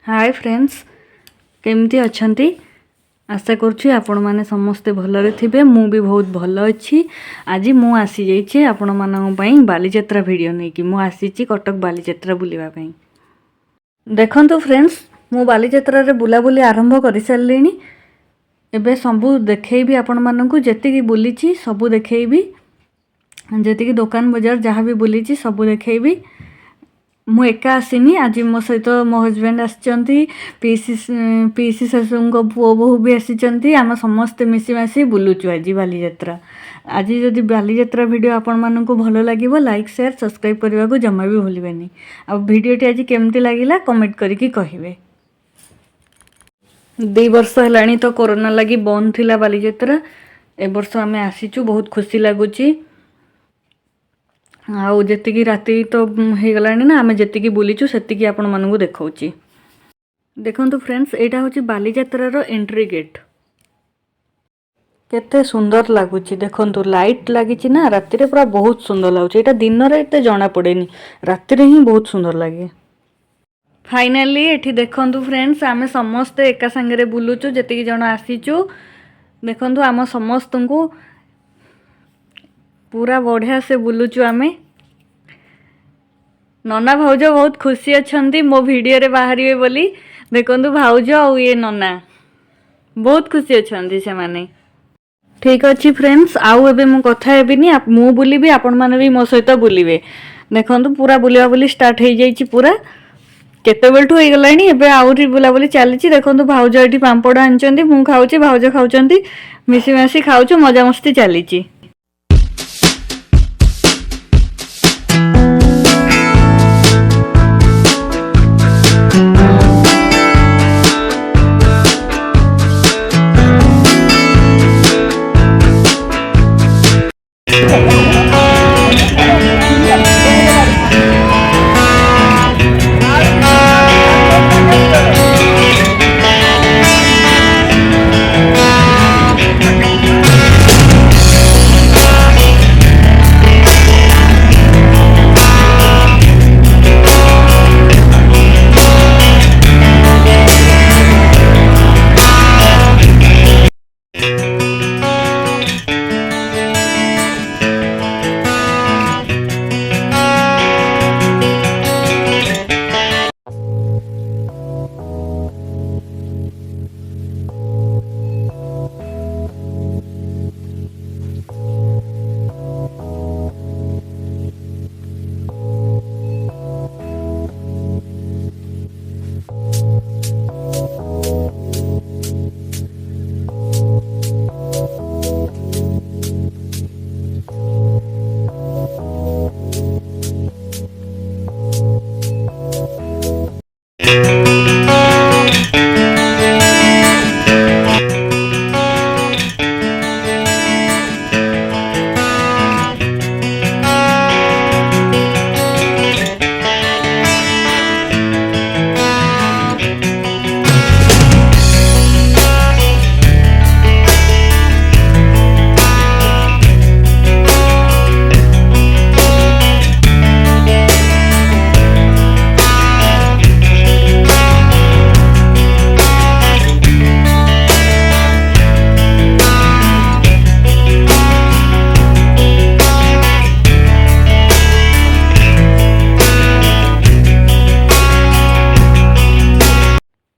Hi friends, केमती अछंती? आशा करुँच आपण मैंने समस्ते भलरे थिबे। मु भी बहुत भल अच्छी। आज मु आसी जाइए आपण मानक बालीजात्रा वीडियो नहीं कि मु आसी कटक बालीजात्रा बुलिबा पई। देखंतु फ्रेंड्स, मु बालीजात्रा रे बुलाबुली आरंभ कर सारे। एबे सबू देखैबी आपण मानकु जेतिकी बुलीची सबू देखैबी, जेतिकी दुकान बजार जहाँ भी बुलीची सबू देखैबी। मु एका आसीनी, आज मो सहित मो हजबैंड आसिचंती, पीसी शाशु पुओ बोहू भी आसिचंती। आम समस्ते मिसीमासी बुलुचु आज बालीजात्रा। आज जदि बालीजात्रा वीडियो आपण मानकु भल लागिबो लाइक शेयर सब्सक्राइब करने को जमा भी भूलिबेनी। आ वीडियोटी आज केमती लागिला कमेंट करिकी कहिबे। 2 वर्ष हेलाणी तो कोरोना लगी बंद थिला बालीजात्रा। ए वर्ष आमे आसीचु, बहुत खुशी लागुची। आउ जेतिकी राति तो हो गलानी ना, आमे जेतिकी बुलीचु सेतिकी आपण मानकु देखाउची। देखंतु फ्रेंड्स, एटा होची बालीजात्रार एंट्री गेट। केते सुंदर लागुची देखंतु, लाइट लागिची ना, राति रे पूरा बहुत सुंदर लागुची। एटा दिन रे एते जणा पड़ेनी, राति रे ही बहुत सुंदर लागे। फाइनली एठी देखंतु फ्रेंड्स, आमे समस्ते एका संगे बुलुचु, जेतिकी जण आसीचु। देखंतु आम समस्तंकु पूरा बढ़िया से बुलुचु आमे। नना भाउज बहुत खुशी अछंती मो वीडियो रे बाहरिबे बोली। देखंतु भाउज और ये नना बहुत खुशी अछंती से माने। ठीक अच्छी फ्रेंड्स, आउ एबे मु कथा हेबिनी, मु बुलीबी आपण माने भी मो सहित बुलीबे। देखंतु पूरा बुलिया बुली स्टार्ट हो जाइछि। पूरा केते बेलठु हो गलानी, एबे आउरी बुला बुली चलीछि। देखंतु भाउज एठी पांपड़ आनचंती, मु खाउछि, भाउज खाउचंती, मिसी मासी खाउछु, मजा मस्ती चलीछि।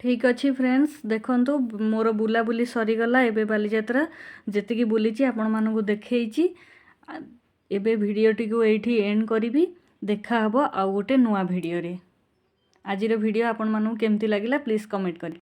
ठीक अच्छी फ्रेंड्स, देखंतु मोर बुलाबुली सरीगला। एबे बालीजात्रा जेतिकी बुलीची आपण मानकु देखैची। एबे वीडियोटी को एठी एंड करिवि। देखा हबो आ गोटे नुआ वीडियो रे। आजिर वीडियो आपण मानकु केमती लागिला प्लीज कमेंट करी।